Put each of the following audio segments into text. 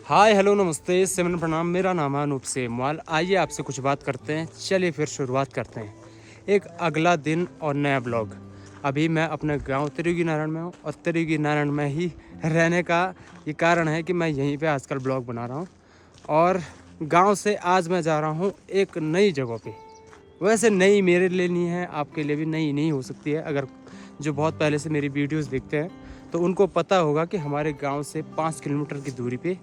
Hi hello नमस्ते सिमरन प्रणाम। मेरा नाम है अनूप सेमवाल। आइए आपसे कुछ बात करते हैं। चलिए फिर शुरुआत करते हैं। एक अगला दिन और नया ब्लॉग। अभी मैं अपने गांव त्रियुगी नारायण में हूँ और त्रियुगी नारायण में ही रहने का ये कारण है कि मैं यहीं पे आजकल ब्लॉग बना रहा हूँ। और गांव से आज मैं जा रहा हूँ एक नई जगह पे। वैसे नई मेरे लिए नहीं है, आपके लिए भी नई नहीं हो सकती है। अगर जो बहुत पहले से मेरी वीडियोस देखते हैं तो उनको पता होगा कि हमारे गांव से 5 किलोमीटर की दूरी पे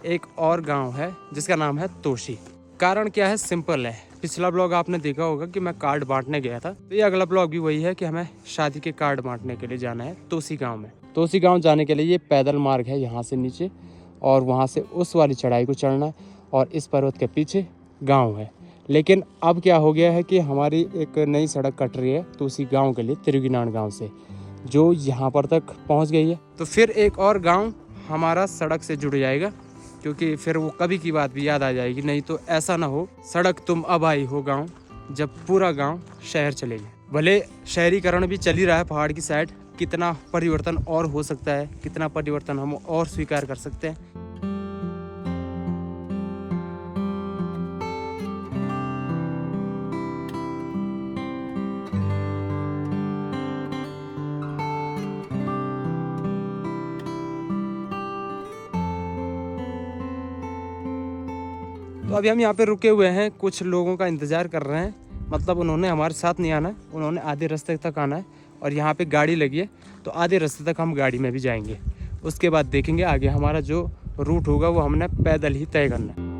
एक और गांव है जिसका नाम है तोशी। कारण क्या है, सिंपल है। पिछला ब्लॉग आपने देखा होगा कि मैं कार्ड बांटने गया था, तो ये अगला ब्लॉग भी वही है कि हमें शादी के कार्ड बांटने के लिए जाना है तोशी गांव में। तोशी गांव जाने के लिए ये पैदल मार्ग है यहाँ से नीचे, और वहाँ से उस वाली चढ़ाई को चढ़ना है और इस पर्वत के पीछे गाँव है। लेकिन अब क्या हो गया है कि हमारी एक नई सड़क कट रही है तोशी गाँव के लिए त्रियुगी नारायण गाँव से, जो यहाँ पर तक पहुँच गई है। तो फिर एक और गाँव हमारा सड़क से जुड़ जाएगा, क्योंकि फिर वो कभी की बात भी याद आ जाएगी। नहीं तो ऐसा ना हो सड़क तुम अब आई हो गांव, जब पूरा गांव शहर चले गए। भले शहरीकरण भी चल ही रहा है पहाड़ की साइड, कितना परिवर्तन और हो सकता है, कितना परिवर्तन हम और स्वीकार कर सकते हैं। तो अभी हम यहाँ पे रुके हुए हैं, कुछ लोगों का इंतज़ार कर रहे हैं। मतलब उन्होंने हमारे साथ नहीं आना है, उन्होंने आधे रास्ते तक आना है और यहाँ पे गाड़ी लगी है, तो आधे रास्ते तक हम गाड़ी में भी जाएंगे। उसके बाद देखेंगे आगे हमारा जो रूट होगा वो हमने पैदल ही तय करना है।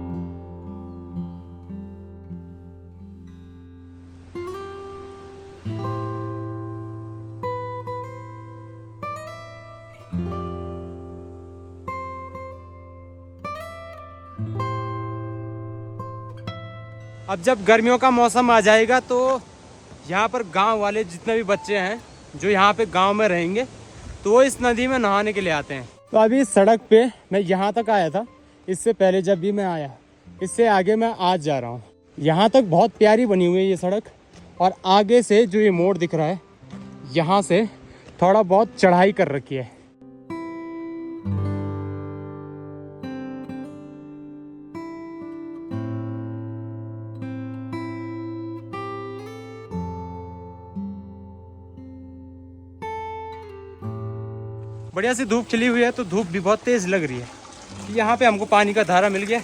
अब जब गर्मियों का मौसम आ जाएगा तो यहाँ पर गांव वाले जितने भी बच्चे हैं जो यहाँ पे गांव में रहेंगे, तो वो इस नदी में नहाने के लिए आते हैं। तो अभी इस सड़क पे मैं यहाँ तक आया था, इससे पहले जब भी मैं आया, इससे आगे मैं आज जा रहा हूँ। यहाँ तक बहुत प्यारी बनी हुई है ये सड़क, और आगे से जो ये मोड़ दिख रहा है, यहाँ से थोड़ा बहुत चढ़ाई कर रखी है। बढ़िया सी धूप खिली हुई है, तो धूप भी बहुत तेज लग रही है। यहाँ पे हमको पानी का धारा मिल गया।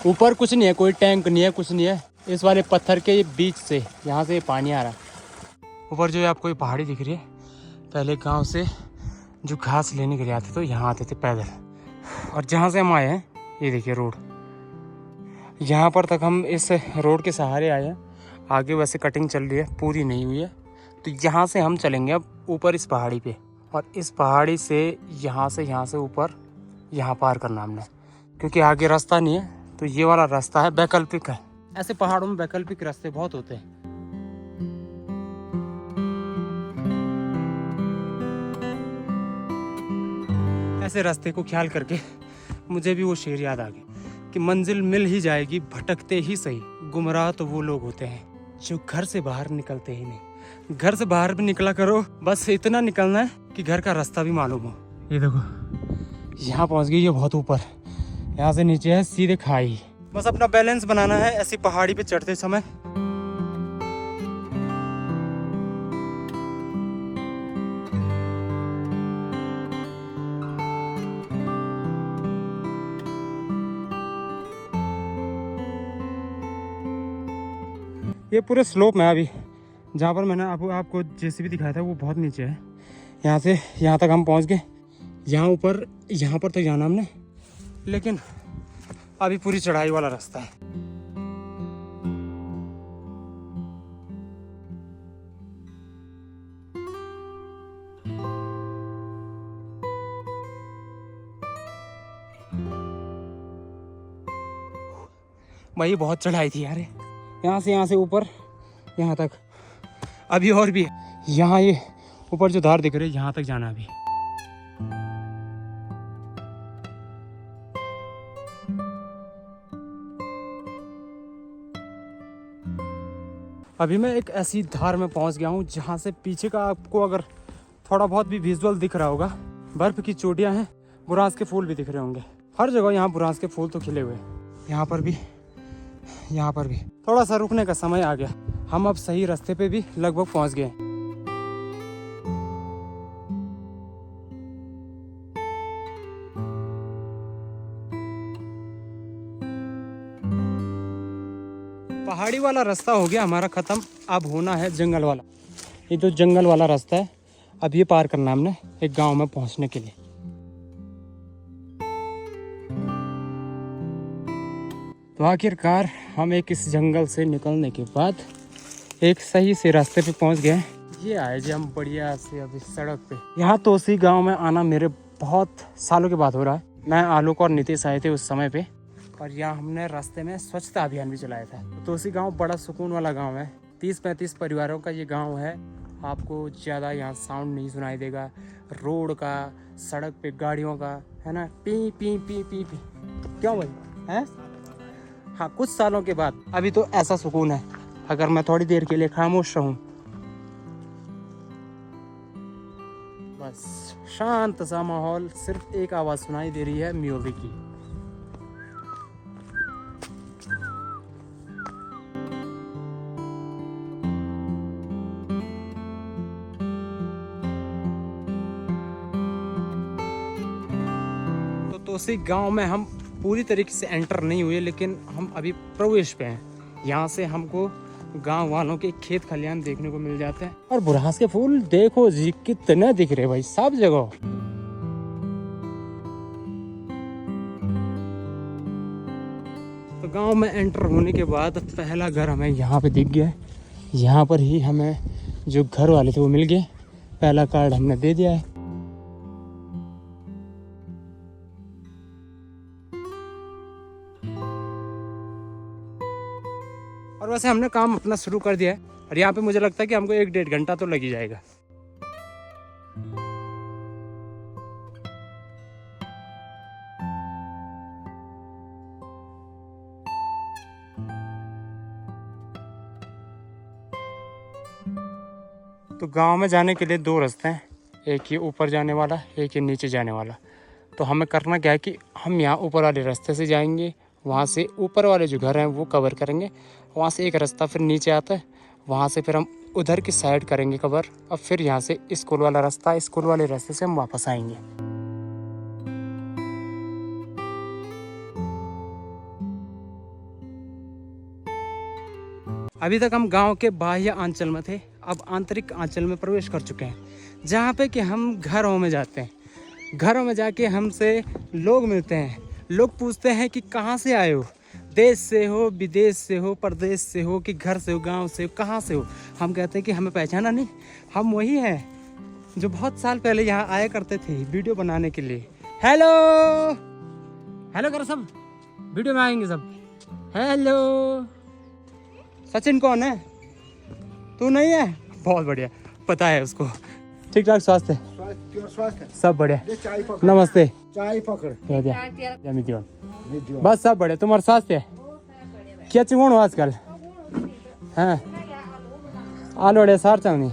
ऊपर कुछ नहीं है, कोई टैंक नहीं है, कुछ नहीं है। इस वाले पत्थर के बीच से यहाँ से पानी आ रहा है। ऊपर जो है आपको ये पहाड़ी दिख रही है। पहले गांव से जो घास लेने के लिए आते तो यहाँ आते थे पैदल, और जहाँ से हम आए हैं ये देखिए रोड, यहाँ पर तक हम इस रोड के सहारे आए हैं। आगे वैसे कटिंग चल रही है, पूरी नहीं हुई है। तो यहाँ से हम चलेंगे अब ऊपर इस पहाड़ी पे, और इस पहाड़ी से यहाँ से ऊपर यहाँ पार करना हमने, क्योंकि आगे रास्ता नहीं है। तो ये वाला रास्ता है, वैकल्पिक है। ऐसे पहाड़ों में वैकल्पिक रास्ते बहुत होते हैं। ऐसे रास्ते को ख्याल करके मुझे भी वो शेर याद आ गया कि मंजिल मिल ही जाएगी भटकते ही सही, गुमराह तो वो लोग होते हैं जो घर से बाहर निकलते ही नहीं। घर से बाहर भी निकला करो, बस इतना निकलना है कि घर का रास्ता भी मालूम हो। ये देखो यहाँ पहुँच गई, ये बहुत ऊपर, यहाँ से नीचे है सीधे खाई। बस अपना बैलेंस बनाना है ऐसी पहाड़ी पे चढ़ते समय। ये पूरे स्लोप में अभी जहाँ पर मैंने आपको जेसीबी दिखाया था वो बहुत नीचे है। यहाँ से यहाँ तक हम पहुँच गए। यहाँ पर तक जाना हमने, लेकिन अभी पूरी चढ़ाई वाला रास्ता है। भाई बहुत चढ़ाई थी यार, यहाँ से ऊपर यहाँ तक अभी और भी है। यहाँ ये ऊपर जो धार दिख रही है यहाँ तक जाना अभी। अभी मैं एक ऐसी धार में पहुंच गया हूं जहां से पीछे का आपको अगर थोड़ा बहुत भी विजुअल दिख रहा होगा बर्फ की चोटियाँ हैं, बुरांस के फूल भी दिख रहे होंगे हर जगह। यहाँ बुरांस के फूल तो खिले हुए हैं। यहाँ पर भी थोड़ा सा रुकने का समय आ गया। हम अब सही रास्ते पे भी लगभग पहुँच गए। पहाड़ी वाला रास्ता हो गया हमारा ख़त्म। अब होना है जंगल वाला। ये तो जंगल वाला रास्ता है। अब ये पार करना है हमने एक गांव में पहुंचने के लिए। तो आखिरकार हम एक इस जंगल से निकलने के बाद एक सही से रास्ते पे पहुंच गए। ये आए जी हम बढ़िया से अभी सड़क पे। यहाँ तोसी गांव में आना मेरे बहुत सालों के बाद हो रहा है। मैं, आलोक और नीतीश आए थे उस समय पे, और यहाँ हमने रास्ते में स्वच्छता अभियान भी चलाया था। तोसी गांव बड़ा सुकून वाला गांव है। 30-35 परिवारों का ये गांव है। आपको ज़्यादा यहाँ साउंड नहीं सुनाई देगा रोड का, सड़क पे गाड़ियों का, है ना। P P P P P क्यों भाई है। हाँ, कुछ सालों के बाद अभी तो ऐसा सुकून है। अगर मैं थोड़ी देर के लिए खामोश रहूं, बस शांत सा माहौल, सिर्फ एक आवाज़ सुनाई दे रही है, म्यूजिक की। तोसी गांव में हम पूरी तरीके से एंटर नहीं हुए, लेकिन हम अभी प्रवेश पे हैं। यहाँ से हमको गांव वालों के खेत खलियान देखने को मिल जाते हैं। और बुरांस के फूल देखो जी कितने दिख रहे भाई सब जगह। तो गांव में एंटर होने के बाद पहला घर हमें यहाँ पे दिख गया है। यहाँ पर ही हमें जो घर वाले थे वो मिल गए। पहला कार्ड हमने दे दिया है। और वैसे हमने काम अपना शुरू कर दिया है। और यहाँ पे मुझे लगता है कि हमको 1-1.5 घंटा तो लग ही जाएगा। तो गांव में जाने के लिए 2 रास्ते हैं, एक ये ऊपर जाने वाला, एक ये नीचे जाने वाला। तो हमें करना क्या है कि हम यहाँ ऊपर वाले रास्ते से जाएंगे, वहाँ से ऊपर वाले जो घर हैं वो कवर करेंगे। वहाँ से एक रास्ता फिर नीचे आता है, वहाँ से फिर हम उधर की साइड करेंगे कवर। और फिर यहाँ से स्कूल वाला रास्ता, स्कूल वाले रास्ते से हम वापस आएंगे। अभी तक हम गांव के बाह्य आंचल में थे, अब आंतरिक आंचल में प्रवेश कर चुके हैं, जहाँ पे कि हम घरों में जाते हैं। घरों में जाके हमसे लोग मिलते हैं। लोग पूछते हैं कि कहाँ से आए हो, देश से हो, विदेश से हो, प्रदेश से हो, कि घर से हो, गांव से हो, कहाँ से हो। हम कहते हैं कि हमें पहचाना नहीं, हम वही हैं जो बहुत साल पहले यहाँ आया करते थे वीडियो बनाने के लिए। हेलो हेलो करो सब, वीडियो में आएंगे सब। हेलो सचिन कौन है? तू नहीं है? बहुत बढ़िया, पता है उसको। ठीक ठाक स्वास्थ्य? सब बढ़िया। नमस्ते। चाय पकड़ बस सब बढ़िया। तुम्हारा स्वास्थ्य क्या चिमोण आजकल? हाँ आलू बड़े सार चलनी।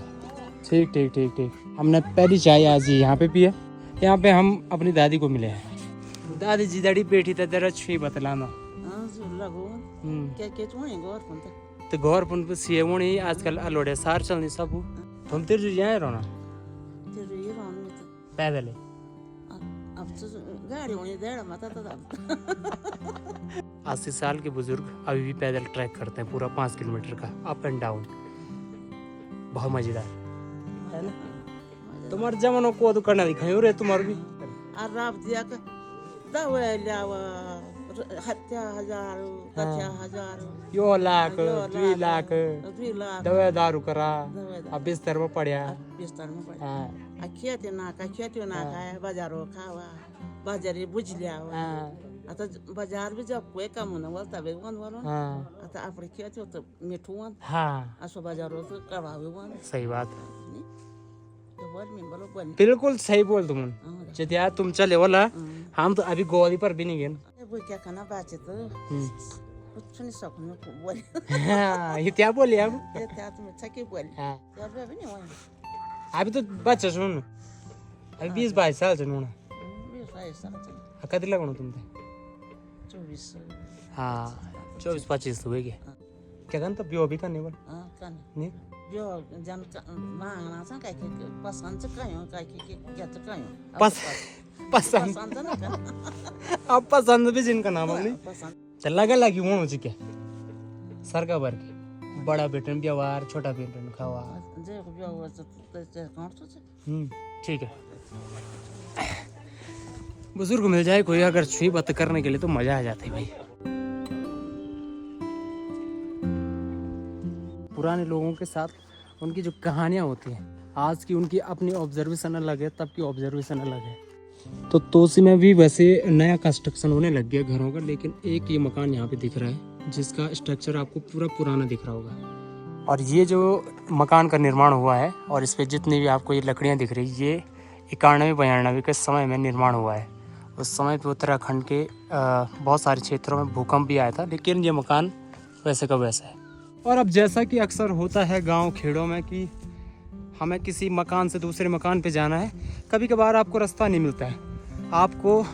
ठीक ठीक ठीक ठीक। हमने पहली चाय आज यहाँ पे पी है। यहाँ पे हम अपनी दादी को मिले हैं। दादी जी दड़ी बैठी था तेरा छुई बतलाना। तो घर पुन पे सिएवणी आजकल अलोड़े सार चलनी सब। तुम तेरे जो यहाँ रोना पैदल है। अब तो गाड़ी होनी देड़ मत तो 80 साल के बुजुर्ग अभी भी पैदल ट्रैक करते हैं पूरा 5 किलोमीटर का अप एंड डाउन। बहुत मजेदार है ना। तुम्हारे जमानों को तो करना दिखाई रे तुम्हारे भी। आराम दिया का दवा लियावा हत्या हजार तथा हजार यो लाख 2 लाख दवा दारू करा अब बिस्तर में पड़या। बिस्तर में पड़या खेती ना का बाजारो खावा बाजारी बुझ लियावा। आता बाजार भी जब कोई काम होना बोलता बे वन वालो आता अपने खेती तो मिठुवन। हाँ असो बाजारो तो करवावे वन। सही बात है, बिल्कुल सही बोल तुम। जदिया तुमच्या लेवलला हम तो अभी गोवाली पर भी नहीं गए। वो क्या खाना बाचे तो कुछ नहीं सकूं को बोल। हां ये क्या बोले अब? ये क्या तुम छकी बोल। हां अब भी नहीं हुआ। अभी तो बच्चा सुन अभी 20-22 साल चे नूण 20 साल कधी लागणं तुमचे 24 हाँ 24-25 हुए क्या कहता ब्यो भी करने वाला kan नहीं yo jan mang sang kai pasan cekayo kai ya cekayo पस पसंद pasan na kan अब पसंद भी जिनका नाम है नहीं pasan तो लगा लगी वो मुझे क्या सर का भर के बड़ा बेटन व्यवहार छोटा बेटन खावा je ko yo te kan to ठीक है बुजुर्ग मिल जाए कोई अगर छुई बात करने के लिए तो मजा आ जाता है भाई पुराने लोगों के साथ उनकी जो कहानियाँ होती हैं आज की उनकी अपनी ऑब्जर्वेशन अलग है तब की ऑब्जर्वेशन अलग है तो तोसी में भी वैसे नया कंस्ट्रक्शन होने लग गया घरों का लेकिन एक ये मकान यहाँ पे दिख रहा है जिसका स्ट्रक्चर आपको पूरा पुराना दिख रहा होगा और ये जो मकान का निर्माण हुआ है और इस पर जितनी भी आपको ये लकड़ियाँ दिख रही ये 91-92 के समय में निर्माण हुआ है उस समय पे उत्तराखंड के बहुत सारे क्षेत्रों में भूकंप भी आया था लेकिन ये मकान वैसे का वैसा है और अब जैसा कि अक्सर होता है गांव खेड़ों में कि हमें किसी मकान से दूसरे मकान पे जाना है कभी कभार आपको रास्ता नहीं मिलता है आपको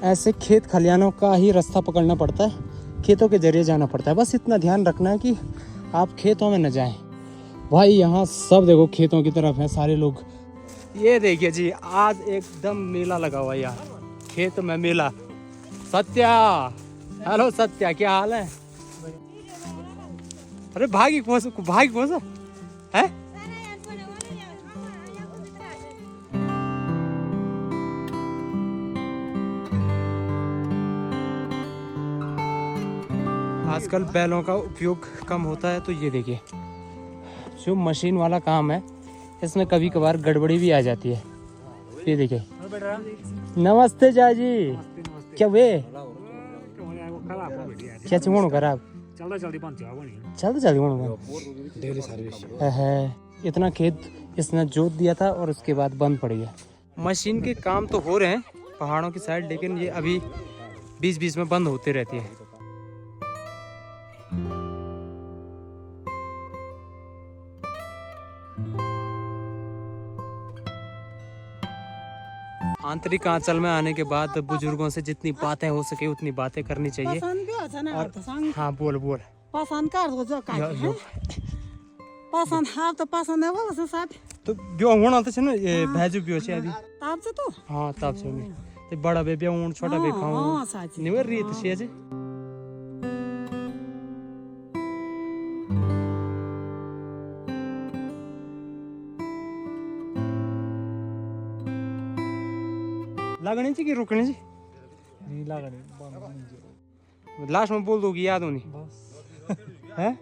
ऐसे खेत खलियानों का ही रास्ता पकड़ना पड़ता है खेतों के जरिए जाना पड़ता है बस इतना ध्यान रखना है कि आप खेतों में न जाएं भाई यहाँ सब देखो खेतों की तरफ है सारे लोग ये देखिए जी आज एकदम मेला लगा हुआ यार खेत में मेला सत्या हेलो सत्या क्या हाल है अरे भागी कौन है आजकल बैलों का उपयोग कम होता है तो ये देखिए जो मशीन वाला काम है इसमें कभी कभार गड़बड़ी भी आ जाती है ये देखिए नमस्ते जाजी क्या वे क्या चुन खराब चलते डेली सर्विस है इतना खेत इसने जोत दिया था और उसके बाद बंद पड़ गया मशीन के काम तो हो रहे हैं पहाड़ों की साइड लेकिन ये अभी बीच बीच में बंद होते रहती है आंतरिक आंचल में आने के बाद बुजुर्गों से जितनी बातें हो सके उतनी बातें करनी चाहिए और हाँ बोल pasan kar go jo kai pasan ha to pasan ne wala se sab तो ब्यो होना तो छे ना ये भेजू ब्यो छे अभी tab se to हाँ तब से में तो बड़ा बेबी हूं छोटा बेबी खाऊं हां साची नहीं वो रीत छे जे लगने चाहिए कि रुकने चाहिए नहीं लगने लास्ट में बोल दोगी याद होनी बस है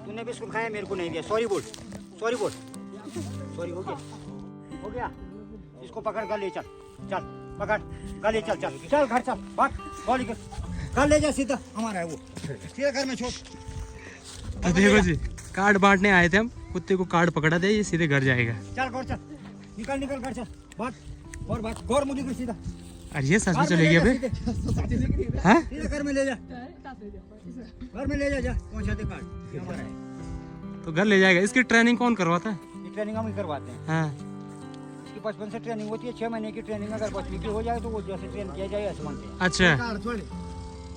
तूने बिस्कुट खाया मेरे को नहीं दिया सॉरी बोल सॉरी हो गया इसको पकड़ कर ले चल पकड़ कर ले चल घर चल भाग गोली घर ले जा सीधा हमारा है वो सीधा घर में छोड़ तो देखो जी कार्ड बांटने आए थे हम कुत्ते को कार्ड पकड़ा दे ये सीधे घर जाएगा चल निकल घर चल भाग और भाग गौर मुझे सीधा अरे ये सच में चलेगी अबे हैं सीधा घर में ले जा पहुंचा दे कार्ड हमारा है तो घर ले जाएगा इसकी ट्रेनिंग कौन करवाता है ये ट्रेनिंग हम ही करवाते हैं हाँ इसकी 55 से ट्रेनिंग होती है 6 महीने की ट्रेनिंग अगर 25 की हो जाए तो वो जैसे ट्रेन किया जाए ऐसे मानते हैं अच्छा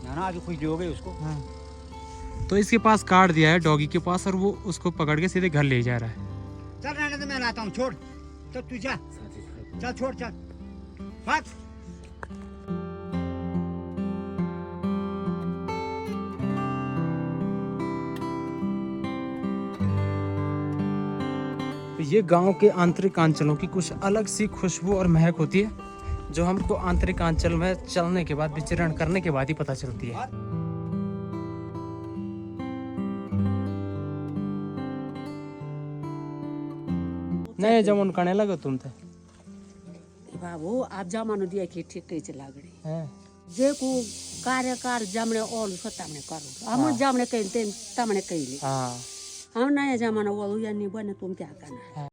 ना अभी खुश दोगे उसको हाँ तो इसके पास कार्ड दिया है डॉगी के पास और वो उसको पकड़ के सीधे घर ले जा रहा है चल रहने दे मैं लाता हूँ छोड़ तो तू जा चल छोड़ चल भाग ये गांव के आंतरिक अंचलों की कुछ अलग सी खुशबू और महक होती है जो हमको आंतरिक अंचल में चलने के बाद विचरण करने के बाद ही पता चलती है नहीं जमन करने लगे तुम थे बाबू आप जमानो दिया कि ठीक कही चला गड़ी हैं जे को कार्यकार जमने ओल सतामने करो हम जमने कहीं तेन तमने कहीं हाँ हम नया जमाना वालू या नहीं बने तुम क्या करना है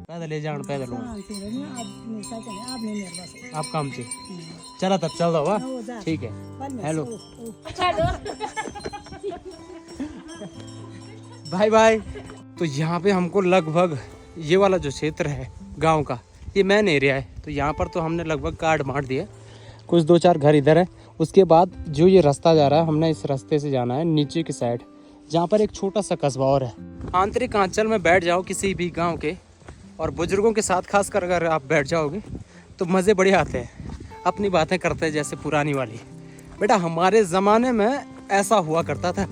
पैदल ले जान पैदल आप काम से चला तब चल दो ठीक है। Hello bye bye. तो यहाँ पे हमको लगभग ये वाला जो क्षेत्र है गांव का, ये मेन एरिया है। तो यहाँ पर तो हमने लगभग कार्ड मार दिया, कुछ 2-4 घर इधर है। उसके बाद जो ये रास्ता जा रहा है, हमने इस रास्ते से जाना है नीचे की साइड, जहाँ पर एक छोटा सा कस्बा और है। आंतरिक आंचल में बैठ जाओ किसी भी गांव के, और बुजुर्गों के साथ खासकर अगर आप बैठ जाओगे तो मज़े बड़े आते हैं। अपनी बातें करते हैं जैसे पुरानी वाली। बेटा हमारे ज़माने में ऐसा हुआ करता था।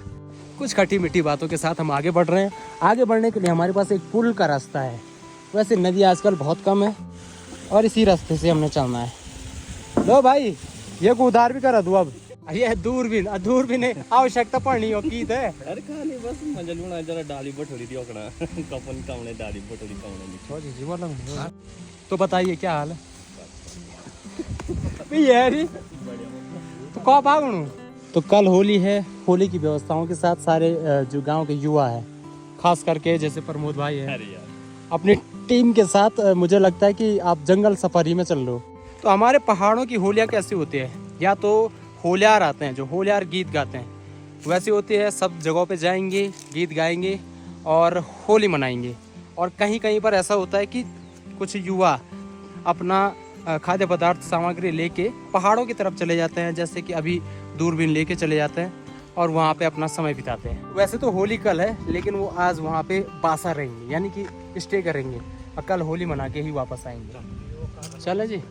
कुछ खट्टी मीठी बातों के साथ हम आगे बढ़ रहे हैं। आगे बढ़ने के लिए हमारे पास एक पुल का रास्ता है। वैसे नदी आजकल बहुत कम है और इसी रास्ते से हमने चलना है। लो भाई ये को उधार भी करा दूँ अब। ये दूरबीन आवश्यकता पड़नी हो की थे। अरे खाली बस मजा लूना जरा डाली बटोरी दी ओकड़ा कपन कामने डाली बटोरी कामने। तो बताइए क्या हाल है? यार तो कब आगू? तो कल होली है। होली की व्यवस्थाओं के साथ सारे जो गांव के युवा है, खास करके जैसे प्रमोद भाई है, अपनी टीम के साथ मुझे लगता है कि आप जंगल सफारी में चल लो। तो हमारे पहाड़ों की होलियाँ कैसी होती है? या तो होलियार आते हैं जो होलियार गीत गाते हैं, वैसे होती है। सब जगहों पे जाएंगे, गीत गाएंगे और होली मनाएंगे। और कहीं कहीं पर ऐसा होता है कि कुछ युवा अपना खाद्य पदार्थ सामग्री लेके पहाड़ों की तरफ चले जाते हैं, जैसे कि अभी दूरबीन लेके चले जाते हैं और वहाँ पे अपना समय बिताते हैं। वैसे तो होली कल है, लेकिन वो आज वहाँ पे बासा रहेंगे, यानी कि स्टे करेंगे और कल होली मना के ही वापस आएंगे। चले जी।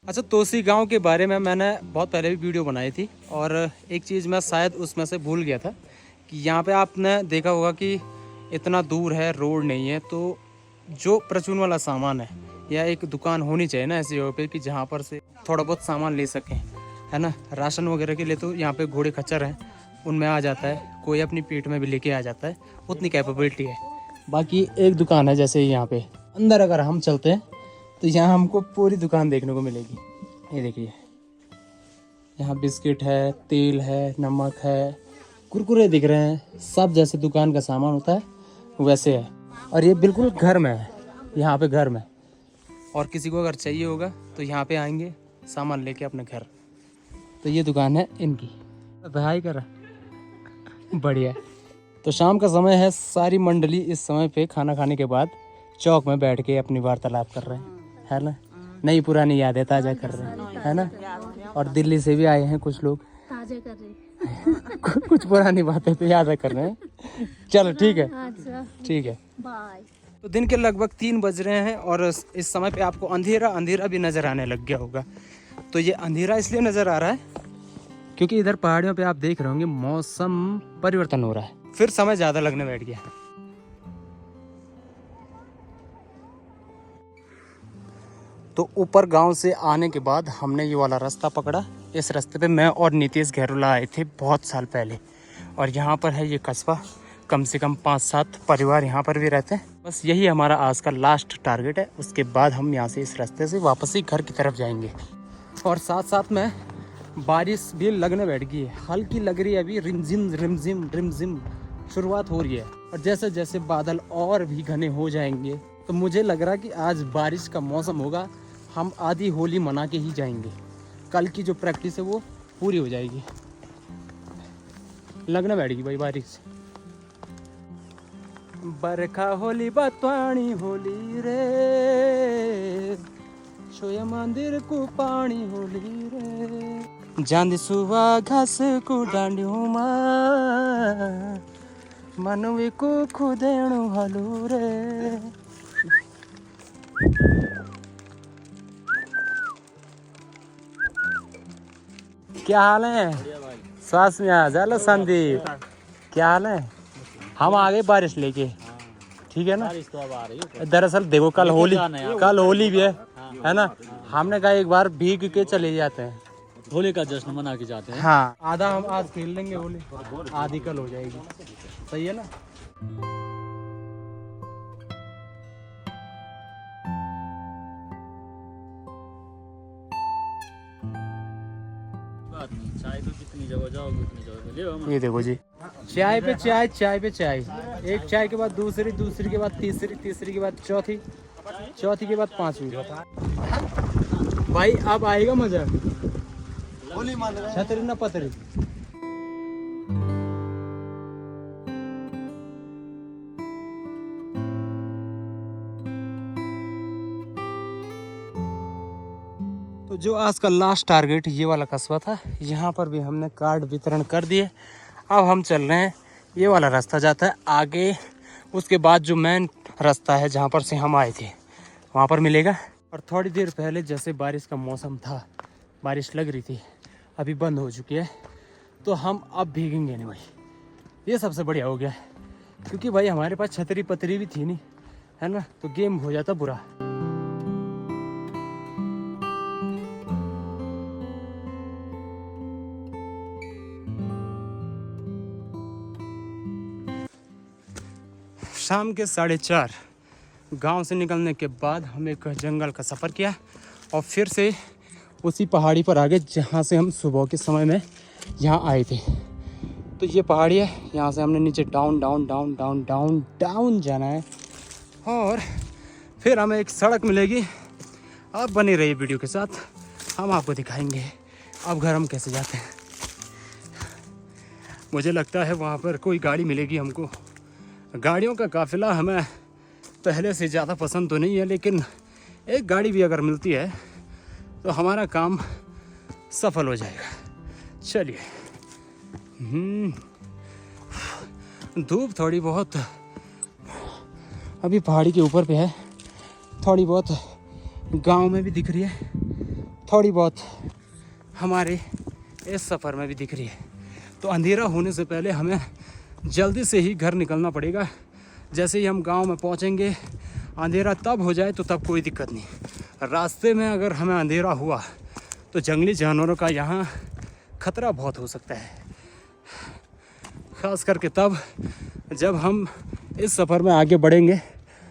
अच्छा, तोसी गांव के बारे में मैंने बहुत पहले भी वीडियो बनाई थी, और एक चीज़ मैं शायद उसमें से भूल गया था कि यहाँ पे आपने देखा होगा कि इतना दूर है, रोड नहीं है, तो जो परचून वाला सामान है या एक दुकान होनी चाहिए ना ऐसी जगह पे कि जहाँ पर से थोड़ा बहुत सामान ले सकें, है ना। राशन वगैरह के लिए तो यहाँ पे घोड़े खच्चर हैं, उनमें आ जाता है, कोई अपनी पीठ में भी लेके आ जाता है, उतनी कैपेबिलिटी है। बाकी एक दुकान है जैसे यहाँ पे अंदर अगर हम चलते हैं तो यहाँ हमको पूरी दुकान देखने को मिलेगी। ये देखिए, यहाँ बिस्किट है, तेल है, नमक है, कुरकुरे दिख रहे हैं, सब जैसे दुकान का सामान होता है वैसे है। और ये बिल्कुल घर में है, यहाँ पे घर में। और किसी को अगर चाहिए होगा तो यहाँ पे आएंगे सामान लेके अपने घर। तो ये दुकान है इनकी। भाई कर बढ़िया। तो शाम का समय है, सारी मंडली इस समय पे खाना खाने के बाद चौक में बैठ के अपनी वार्तालाप कर रहे हैं, है ना। नई पुरानी यादें ताज़ा कर रहे हैं, है ना। और दिल्ली से भी आए हैं कुछ लोग, ताजे कर रहे कुछ पुरानी बातें तो याद कर रहे हैं। चलो ठीक है, ठीक है, बाय। तो दिन के लगभग 3 बज रहे हैं और इस समय पे आपको अंधेरा अंधेरा भी नज़र आने लग गया होगा। तो ये अंधेरा इसलिए नज़र आ रहा है क्योंकि इधर पहाड़ियों पे आप देख रहे होंगे मौसम परिवर्तन हो रहा है, फिर समय ज़्यादा लगने बैठ गया। तो ऊपर गांव से आने के बाद हमने ये वाला रास्ता पकड़ा। इस रास्ते पे मैं और नीतीश घेरोला आए थे बहुत साल पहले, और यहाँ पर है ये कस्बा। कम से कम 5-7 परिवार यहाँ पर भी रहते हैं। बस यही हमारा आज का लास्ट टारगेट है। उसके बाद हम यहाँ से इस रास्ते से वापस ही घर की तरफ जाएंगे। और साथ साथ में बारिश भी लगने बैठ गई है, हल्की लग रही है अभी, रिमझिम रिमझिम रिमझिम शुरुआत हो रही है। और जैसे जैसे बादल और भी घने हो जाएंगे तो मुझे लग रहा है कि आज बारिश का मौसम होगा। हम आधी होली मना के ही जाएंगे, कल की जो प्रैक्टिस है वो पूरी हो जाएगी। लगने बैठेगी भाई बारिश। बरखा होली बतवाणी होली रे, छोया मंदिर को पानी होली रे, जांदी सुवा घास को डांडियों मा, मनवे को खुदेणु हलू रे। क्या हाल है? श्वास में आ जा लो संदीप, क्या हाल है? हम आ गए बारिश लेके, ठीक है ना। तो अब आ रही है। दरअसल देखो कल होली भी है ना। हमने कहा एक बार भीग के चले जाते हैं, होली का जश्न मना के जाते हैं। हाँ, आधा हम आज खेल लेंगे होली, आधी कल हो जाएगी, सही है ना। बात नहीं, चाय तो जितनी जगह जाओगे उतनी जगह ले हम। ये देखो जी, चाय पे चाय, चाय पे चाय, एक चाय के बाद दूसरी, दूसरी के बाद तीसरी, तीसरी के बाद चौथी, चौथी के बाद पांचवी। भाई अब आएगा मजा, छतरी ना पतरी। तो जो आज का लास्ट टारगेट ये वाला कस्बा था, यहाँ पर भी हमने कार्ड वितरण कर दिए। अब हम चल रहे हैं, ये वाला रास्ता जाता है आगे, उसके बाद जो मेन रास्ता है जहाँ पर से हम आए थे वहाँ पर मिलेगा। और थोड़ी देर पहले जैसे बारिश का मौसम था, बारिश लग रही थी, अभी बंद हो चुकी है, तो हम अब भीगेंगे नहीं भाई, ये सबसे बढ़िया हो गया है। क्योंकि भाई हमारे पास छतरी पतरी भी थी नहीं, है ना, तो गेम हो जाता बुरा। शाम के 4:30 गांव से निकलने के बाद हम एक जंगल का सफ़र किया और फिर से उसी पहाड़ी पर आ गए जहाँ से हम सुबह के समय में यहाँ आए थे। तो ये पहाड़ी है, यहाँ से हमने नीचे down down down down down down जाना है और फिर हमें एक सड़क मिलेगी। आप बने रहिए वीडियो के साथ, हम आपको दिखाएंगे अब घर हम कैसे जाते हैं। मुझे लगता है वहाँ पर कोई गाड़ी मिलेगी हमको। गाड़ियों का काफ़िला हमें पहले से ज़्यादा पसंद तो नहीं है, लेकिन एक गाड़ी भी अगर मिलती है तो हमारा काम सफल हो जाएगा। चलिए, धूप थोड़ी बहुत अभी पहाड़ी के ऊपर पे है, थोड़ी बहुत गांव में भी दिख रही है, थोड़ी बहुत हमारे इस सफ़र में भी दिख रही है। तो अंधेरा होने से पहले हमें जल्दी से ही घर निकलना पड़ेगा। जैसे ही हम गांव में पहुंचेंगे, अंधेरा तब हो जाए तो तब कोई दिक्कत नहीं। रास्ते में अगर हमें अंधेरा हुआ तो जंगली जानवरों का यहाँ खतरा बहुत हो सकता है, ख़ास करके तब जब हम इस सफ़र में आगे बढ़ेंगे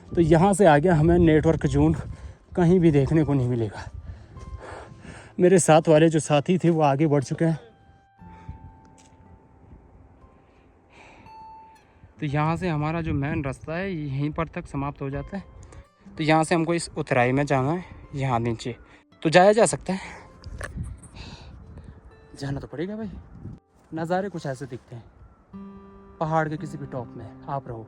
तो यहाँ से आगे हमें नेटवर्क जोन कहीं भी देखने को नहीं मिलेगा। मेरे साथ वाले जो साथी थे वो आगे बढ़ चुके हैं। तो यहाँ से हमारा जो मेन रास्ता है यहीं पर तक समाप्त हो जाता है। तो यहाँ से हमको इस उतराई में जाना है, यहाँ नीचे तो जाया जा सकता है, जाना तो पड़ेगा भाई। नज़ारे कुछ ऐसे दिखते हैं पहाड़ के किसी भी टॉप में आप रहो,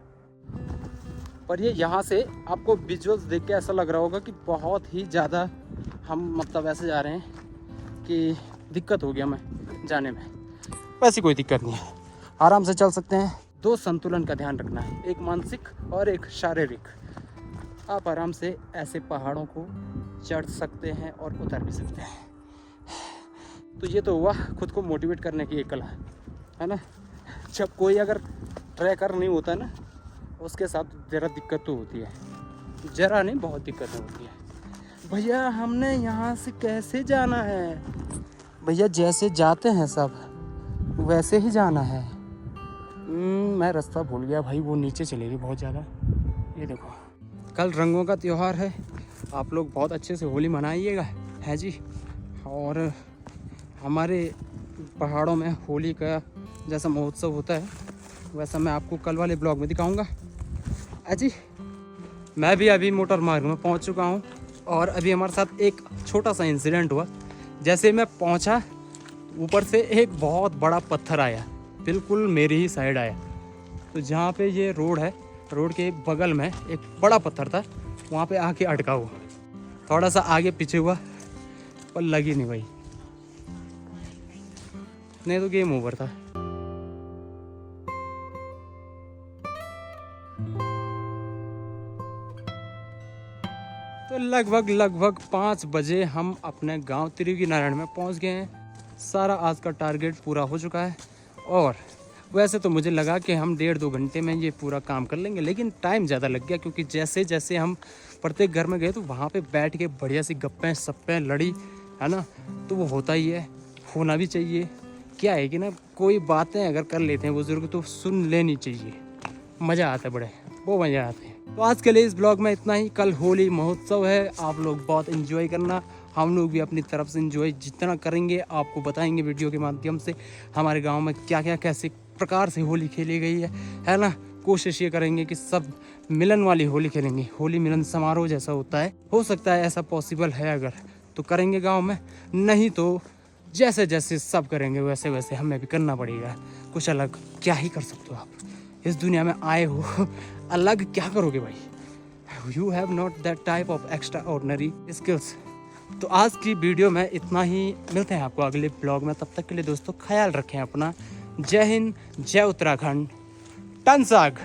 पर ये यहाँ से आपको विजुअल्स देख के ऐसा लग रहा होगा कि बहुत ही ज़्यादा हम मतलब ऐसे जा रहे हैं कि दिक्कत हो गया हमें जाने में। वैसी कोई दिक्कत नहीं है, आराम से चल सकते हैं। दो संतुलन का ध्यान रखना है, एक मानसिक और एक शारीरिक। आप आराम से ऐसे पहाड़ों को चढ़ सकते हैं और उतर भी सकते हैं। तो ये तो हुआ खुद को मोटिवेट करने की एक कला, है ना। जब कोई अगर ट्रैकर नहीं होता ना, उसके साथ ज़रा दिक्कत तो होती है, ज़रा नहीं बहुत दिक्कतें होती है। भैया हमने यहाँ से कैसे जाना है? भैया जैसे जाते हैं सब वैसे ही जाना है। मैं रास्ता भूल गया भाई, वो नीचे चलेगी बहुत ज़्यादा। ये देखो, कल रंगों का त्यौहार है, आप लोग बहुत अच्छे से होली मनाइएगा, है जी। और हमारे पहाड़ों में होली का जैसा महोत्सव होता है वैसा मैं आपको कल वाले ब्लॉग में दिखाऊंगा, है जी। मैं भी अभी मोटर मार्ग में पहुंच चुका हूं और अभी हमारे साथ एक छोटा सा इंसिडेंट हुआ। जैसे मैं पहुंचा, ऊपर से एक बहुत बड़ा पत्थर आया, बिल्कुल मेरी ही साइड आया। तो जहाँ पे ये रोड है, रोड के बगल में एक बड़ा पत्थर था, वहाँ पे आके अटका हुआ। थोड़ा सा आगे पीछे हुआ पर लगी नहीं भाई, नहीं तो गेम ओवर था। तो लगभग 5 बजे हम अपने गांव त्रियुगी नारायण में पहुंच गए हैं। सारा आज का टारगेट पूरा हो चुका है और वैसे तो मुझे लगा कि हम 1.5-2 घंटे में ये पूरा काम कर लेंगे, लेकिन टाइम ज़्यादा लग गया क्योंकि जैसे जैसे हम प्रत्येक घर में गए तो वहाँ पे बैठ के बढ़िया सी गप्पें सप्पें लड़ी, है ना। तो वो होता ही है, होना भी चाहिए। क्या है कि ना, कोई बातें अगर कर लेते हैं बुजुर्ग तो सुन लेनी चाहिए, मज़ा आता है, बड़े वो मज़ा आते हैं। तो आज के लिए इस ब्लॉग में इतना ही। कल होली महोत्सव है, आप लोग बहुत एंजॉय करना। हम लोग भी अपनी तरफ से इंजॉय जितना करेंगे आपको बताएंगे वीडियो के माध्यम से हमारे गांव में क्या क्या कैसे प्रकार से होली खेली गई है ना। कोशिश ये करेंगे कि सब मिलन वाली होली खेलेंगे, होली मिलन समारोह जैसा होता है। हो सकता है ऐसा पॉसिबल है अगर तो करेंगे गाँव में, नहीं तो जैसे जैसे सब करेंगे वैसे वैसे हमें भी करना पड़ेगा। कुछ अलग क्या ही कर सकते हो आप, इस दुनिया में आए हो, अलग क्या करोगे भाई। You have not that type of extra ordinary skills. तो आज की वीडियो में इतना ही, मिलते हैं आपको अगले ब्लॉग में। तब तक के लिए दोस्तों ख्याल रखें अपना। जय हिंद, जय उत्तराखंड, टनसाग।